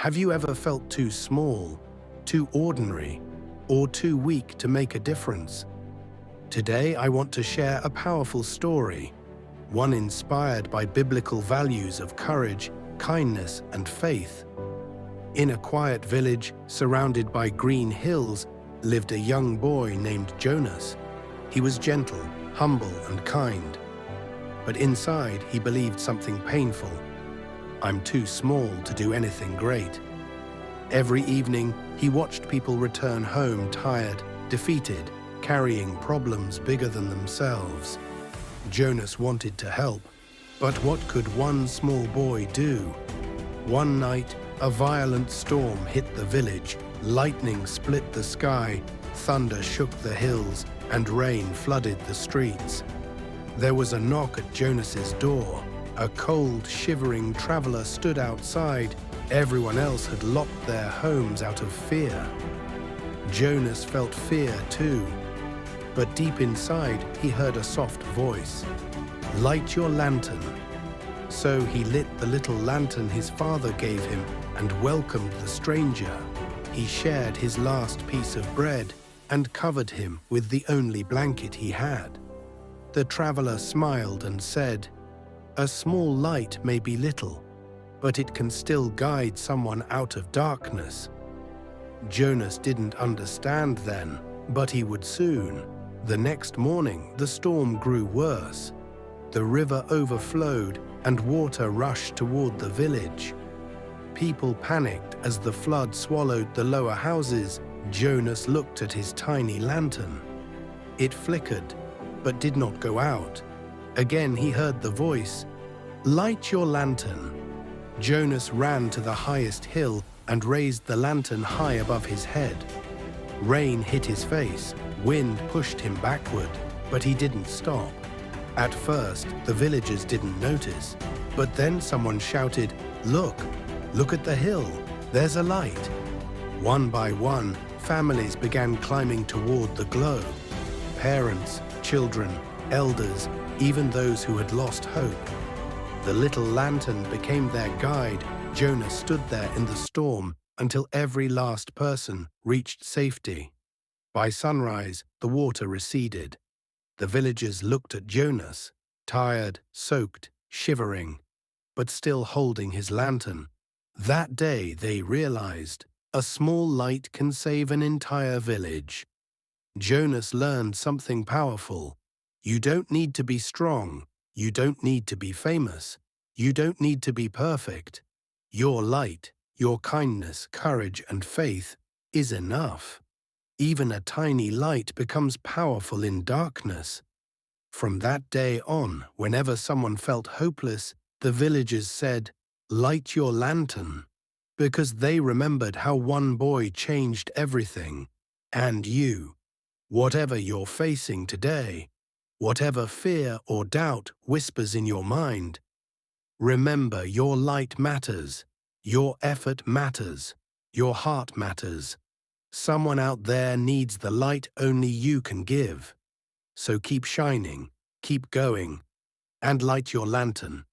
Have you ever felt too small, too ordinary, or too weak to make a difference? Today I want to share a powerful story, one inspired by biblical values of courage, kindness, and faith. In a quiet village surrounded by green hills lived a young boy named Jonas. He was gentle, humble, and kind. But inside he believed something painful. I'm too small to do anything great. Every evening he watched people return home tired, defeated, carrying problems bigger than themselves. Jonas wanted to help, but what could one small boy do? One night, a violent storm hit the village, lightning split the sky, thunder shook the hills, and rain flooded the streets. There was a knock at Jonas's door. A cold, shivering traveler stood outside. Everyone else had locked their homes out of fear. Jonas felt fear too, but deep inside he heard a soft voice. "Light your lantern." So he lit the little lantern his father gave him and welcomed the stranger. He shared his last piece of bread and covered him with the only blanket he had. The traveler smiled and said, "A small light may be little, but it can still guide someone out of darkness." Jonas didn't understand then, but he would soon. The next morning, the storm grew worse. The river overflowed and water rushed toward the village. People panicked as the flood swallowed the lower houses. Jonas looked at his tiny lantern. It flickered, but did not go out. Again he heard the voice, "Light your lantern." Jonas ran to the highest hill and raised the lantern high above his head. Rain hit his face, wind pushed him backward, but he didn't stop. At first, the villagers didn't notice, but then someone shouted, Look at the hill, there's a light." One by one, families began climbing toward the glow. Parents, children, elders, even those who had lost hope. The little lantern became their guide. Jonas stood there in the storm until every last person reached safety. By sunrise, the water receded. The villagers looked at Jonas, tired, soaked, shivering, but still holding his lantern. That day they realized a small light can save an entire village. Jonas learned something powerful. You don't need to be strong. You don't need to be famous. You don't need to be perfect. Your light, your kindness, courage, and faith is enough. Even a tiny light becomes powerful in darkness. From that day on, whenever someone felt hopeless, the villagers said, "Light your lantern," because they remembered how one boy changed everything. And you, whatever you're facing today, whatever fear or doubt whispers in your mind, remember your light matters, your effort matters, your heart matters. Someone out there needs the light only you can give. So keep shining, keep going, and light your lantern.